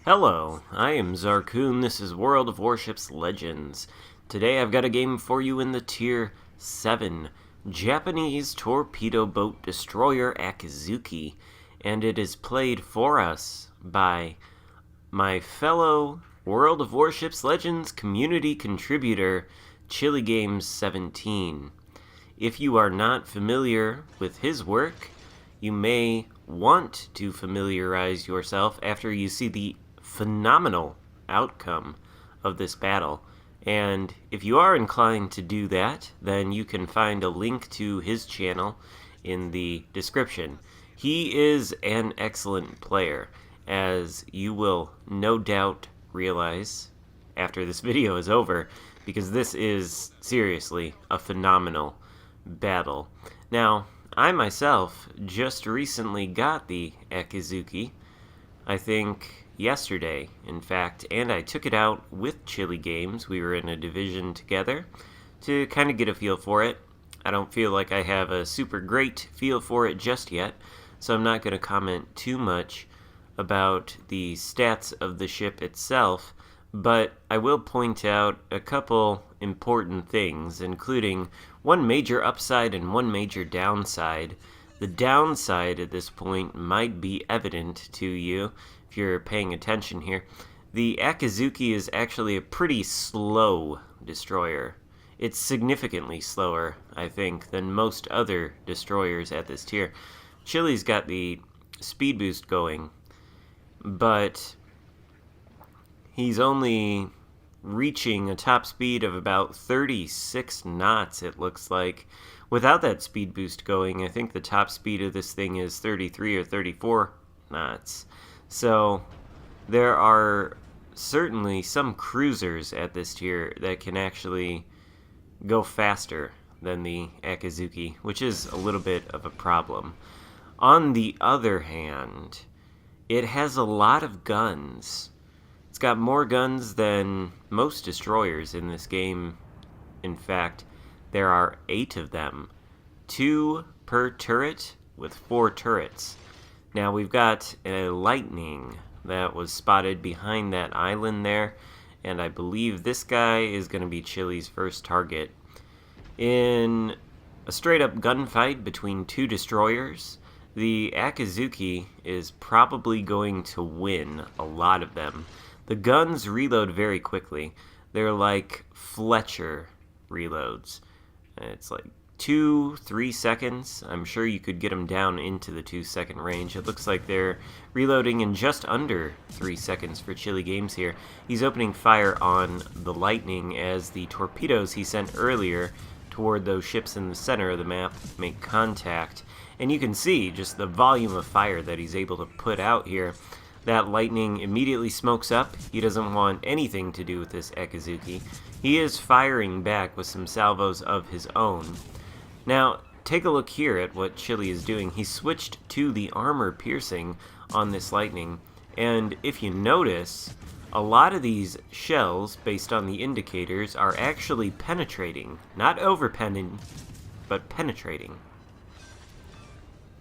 Hello, I am Xarkun. This is World of Warships Legends. Today I've got a game for you in the Tier 7 Japanese torpedo boat destroyer Akizuki, and it is played for us by my fellow World of Warships Legends community contributor, ChiliGames17. If you are not familiar with his work, you may want to familiarize yourself after you see the phenomenal outcome of this battle. And if you are inclined to do that, then you can find a link to his channel in the description. He is an excellent player, as you will no doubt realize after this video is over, because this is seriously a phenomenal battle. Now, I myself just recently got the Akizuki, I think yesterday, in fact, and I took it out with Chili Games. We were in a division together to kind of get a feel for it. I don't feel like I have a super great feel for it just yet, so I'm not going to comment too much about the stats of the ship itself, but I will point out a couple important things, including one major upside and one major downside. The downside at this point might be evident to you if you're paying attention here. The Akizuki is actually a pretty slow destroyer. It's significantly slower, I think, than most other destroyers at this tier. Chili's got the speed boost going, but he's only reaching a top speed of about 36 knots, it looks like. Without that speed boost going, I think the top speed of this thing is 33 or 34 knots. So there are certainly some cruisers at this tier that can actually go faster than the Akizuki, which is a little bit of a problem. On the other hand, it has a lot of guns. It's got more guns than most destroyers in this game. In fact, there are 8 of them. 2 per turret with 4 turrets. Now we've got a lightning that was spotted behind that island there, and I believe this guy is going to be Chili's first target. In a straight-up gunfight between 2 destroyers, the Akizuki is probably going to win a lot of them. The guns reload very quickly. They're like Fletcher reloads. It's like 2-3 seconds. I'm sure you could get them down into the 2-second range. It looks like they're reloading in just under 3 seconds for Chili Games here. He's opening fire on the lightning as the torpedoes he sent earlier toward those ships in the center of the map make contact. And you can see just the volume of fire that he's able to put out here. That lightning immediately smokes up. He doesn't want anything to do with this Akizuki. He is firing back with some salvos of his own. Now, take a look here at what Chili is doing. He switched to the armor piercing on this lightning, and if you notice, a lot of these shells, based on the indicators, are actually penetrating. Not over-penning, but penetrating.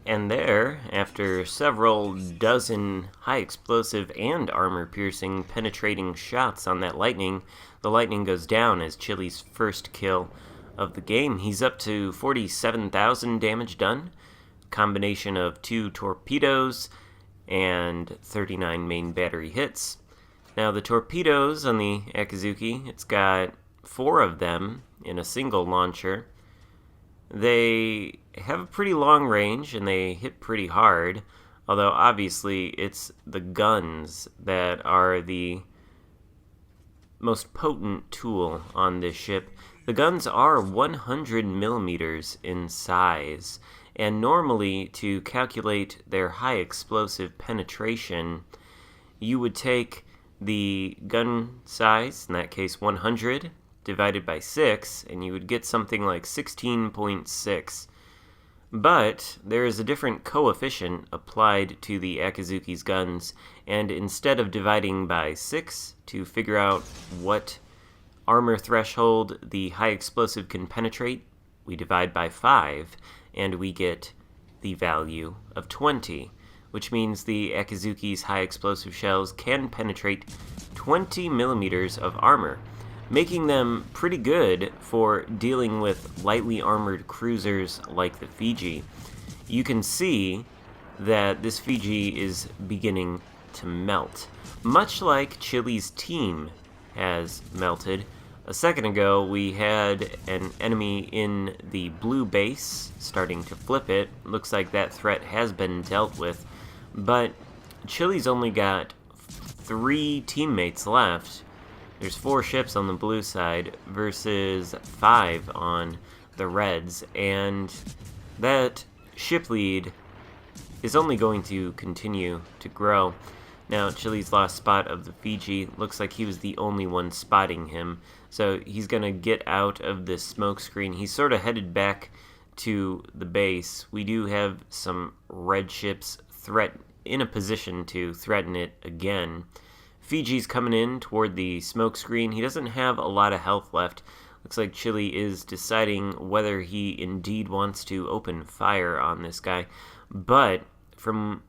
And there, after several dozen high-explosive and armor-piercing penetrating shots on that lightning, the lightning goes down as Chili's first kill of the game. He's up to 47,000 damage done, combination of 2 torpedoes and 39 main battery hits. Now the torpedoes on the Akizuki, it's got 4 of them in a single launcher. They have a pretty long range and they hit pretty hard, although obviously it's the guns that are the most potent tool on this ship. The guns are 100 millimeters in size, and normally to calculate their high explosive penetration, you would take the gun size, in that case 100, divided by 6, and you would get something like 16.6. But there is a different coefficient applied to the Akizuki's guns, and instead of dividing by 6 to figure out what armor threshold the high explosive can penetrate, we divide by 5, and we get the value of 20. which means the Akizuki's high explosive shells can penetrate 20 millimeters of armor, making them pretty good for dealing with lightly armored cruisers like the Fiji. You can see that this Fiji is beginning to melt, much like Chile's team has melted. A second ago, we had an enemy in the blue base starting to flip it. Looks like that threat has been dealt with, but Chile's only got 3 teammates left. There's 4 ships on the blue side versus 5 on the reds, and that ship lead is only going to continue to grow. Now, Chile's lost spot of the Fiji, looks like he was the only one spotting him, so he's going to get out of this smoke screen. He's sort of headed back to the base. We do have some red ships in a position to threaten it again. Fiji's coming in toward the smoke screen. He doesn't have a lot of health left. Looks like Chile is deciding whether he indeed wants to open fire on this guy, but from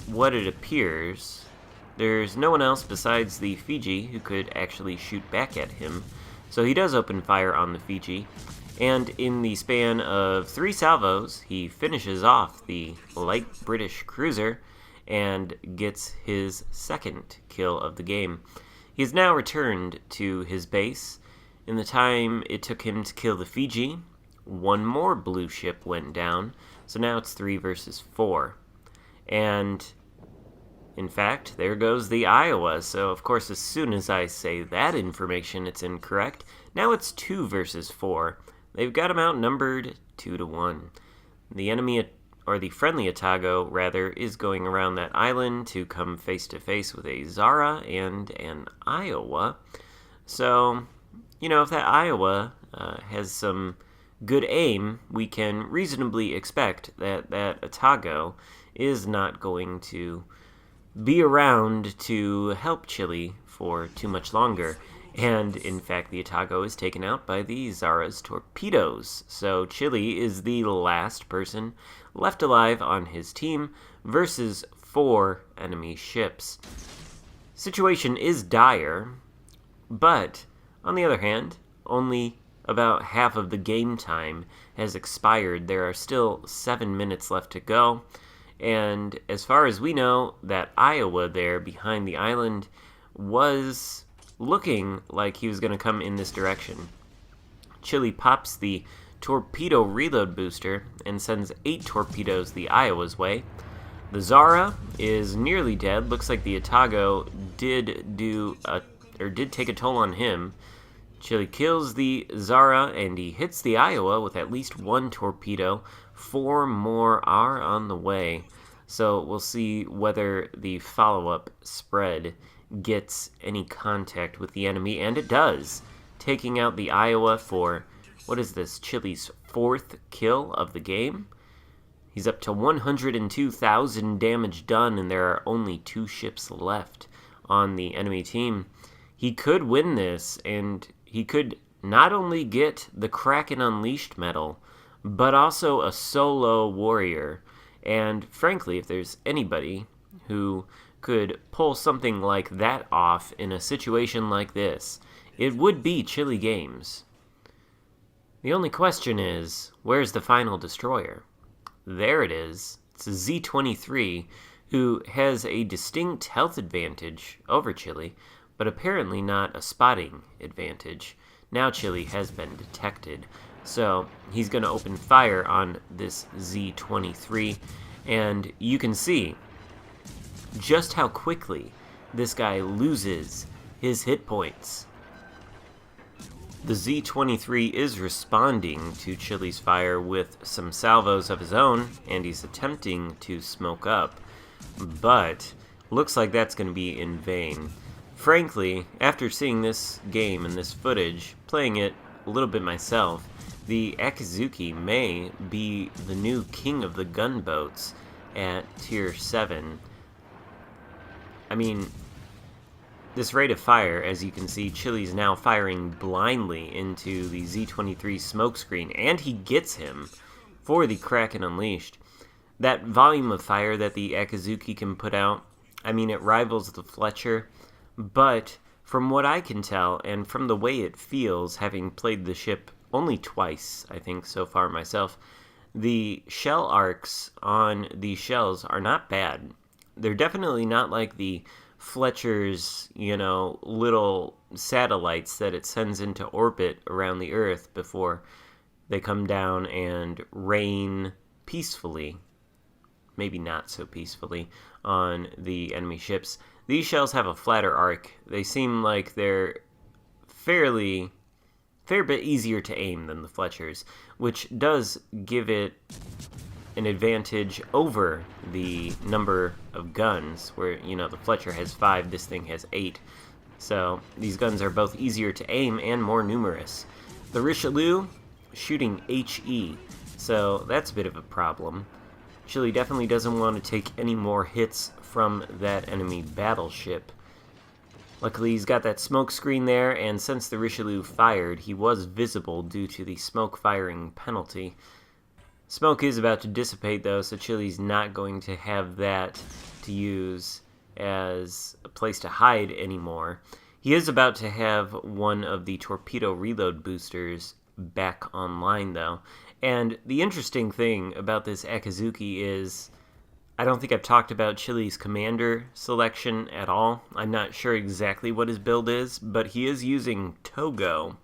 what it appears, there's no one else besides the Fiji who could actually shoot back at him. So he does open fire on the Fiji, and in the span of 3 salvos, he finishes off the light British cruiser and gets his second kill of the game. He has now returned to his base. In the time it took him to kill the Fiji, 1 more blue ship went down, so now it's 3 versus 4. And, in fact, there goes the Iowa, so of course as soon as I say that information, it's incorrect. Now it's 2 versus 4. They've got him outnumbered 2-1. The enemy, or the friendly Atago, rather, is going around that island to come face-to-face with a Zara and an Iowa. So, if that Iowa has some good aim, we can reasonably expect that Atago is not going to be around to help Chile for too much longer. And, in fact, the Atago is taken out by the Zara's torpedoes. So Chile is the last person left alive on his team versus 4 enemy ships. Situation is dire, but, on the other hand, only about half of the game time has expired. There are still 7 minutes left to go. And as far as we know, that Iowa there behind the island was looking like he was going to come in this direction. Chile pops the torpedo reload booster and sends 8 torpedoes the Iowa's way. The Zara is nearly dead. Looks like the Atago did take a toll on him. Chile kills the Zara and he hits the Iowa with at least 1 torpedo. 4 more are on the way. So we'll see whether the follow-up spread gets any contact with the enemy, and it does, taking out the Iowa for, what is this, Chile's 4th kill of the game? He's up to 102,000 damage done, and there are only 2 ships left on the enemy team. He could win this, and he could not only get the Kraken Unleashed medal, but also a solo warrior. And frankly, if there's anybody who could pull something like that off in a situation like this, it would be Chile Games. The only question is, where's the final destroyer? There it is. It's a Z-23, who has a distinct health advantage over Chile, but apparently not a spotting advantage. Now Chile has been detected. So he's going to open fire on this Z-23, and you can see just how quickly this guy loses his hit points. The Z-23 is responding to Chile's fire with some salvos of his own, and he's attempting to smoke up, but looks like that's going to be in vain. Frankly, after seeing this game and this footage, playing it a little bit myself, the Akizuki may be the new king of the gunboats at Tier 7. I mean, this rate of fire, as you can see, Chile's now firing blindly into the Z-23 smokescreen, and he gets him for the Kraken Unleashed. That volume of fire that the Akizuki can put out, I mean, it rivals the Fletcher, but from what I can tell, and from the way it feels, having played the ship only twice, I think, so far myself, the shell arcs on these shells are not bad. They're definitely not like the Fletcher's, little satellites that it sends into orbit around the Earth before they come down and rain peacefully, maybe not so peacefully, on the enemy ships. These shells have a flatter arc. They seem like they're fair bit easier to aim than the Fletchers, which does give it an advantage over the number of guns, where, the Fletcher has 5, this thing has 8. So these guns are both easier to aim and more numerous. The Richelieu, shooting HE, so that's a bit of a problem. Chile definitely doesn't want to take any more hits from that enemy battleship. Luckily, he's got that smoke screen there, and since the Richelieu fired, he was visible due to the smoke firing penalty. Smoke is about to dissipate, though, so Chile's not going to have that to use as a place to hide anymore. He is about to have one of the torpedo reload boosters back online, though. And the interesting thing about this Akizuki is, I don't think I've talked about Chile's commander selection at all. I'm not sure exactly what his build is, but he is using Togo,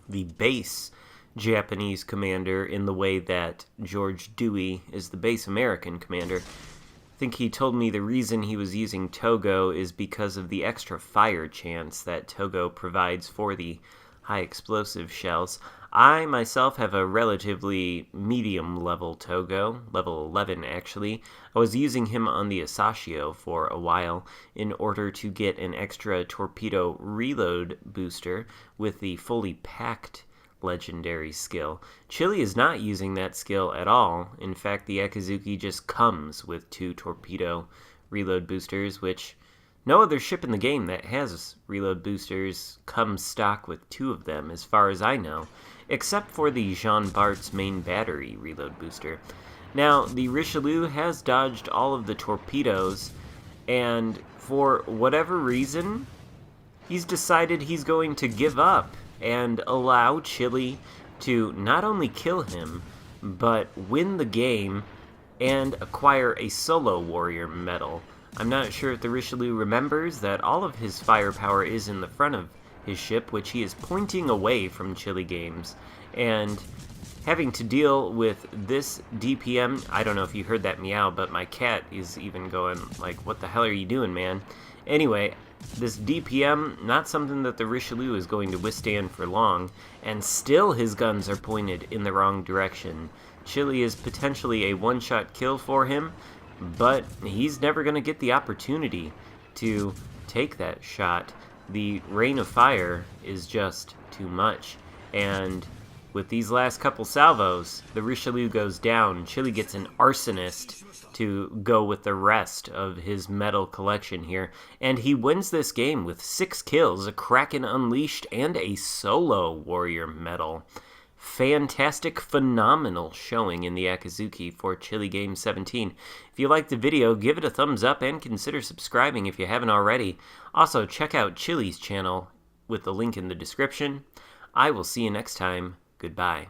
the base Japanese commander, in the way that George Dewey is the base American commander. I think he told me the reason he was using Togo is because of the extra fire chance that Togo provides for the high explosive shells. I myself have a relatively medium level Togo, level 11 actually. I was using him on the Asashio for a while in order to get an extra torpedo reload booster with the fully packed legendary skill. Chile is not using that skill at all. In fact, the Akizuki just comes with 2 torpedo reload boosters, which no other ship in the game that has reload boosters comes stock with 2 of them, as far as I know, except for the Jean Bart's main battery reload booster. Now, the Richelieu has dodged all of the torpedoes, and for whatever reason, he's decided he's going to give up and allow Chile to not only kill him, but win the game and acquire a solo warrior medal. I'm not sure if the Richelieu remembers that all of his firepower is in the front of his ship, which he is pointing away from Chile games, and having to deal with this DPM. I don't know if you heard that meow, but my cat is even going like, what the hell are you doing, man? Anyway, this DPM, not something that the Richelieu is going to withstand for long, and still his guns are pointed in the wrong direction. Chile is potentially a one-shot kill for him, but he's never going to get the opportunity to take that shot. The rain of fire is just too much, and with these last couple salvos, the Richelieu goes down. Chile gets an arsonist to go with the rest of his medal collection here, and he wins this game with 6 kills, a Kraken Unleashed, and a solo warrior medal. Fantastic, phenomenal showing in the Akizuki for Chile Game 17. If you liked the video, give it a thumbs up and consider subscribing if you haven't already. Also, check out Chile's channel with the link in the description. I will see you next time. Goodbye.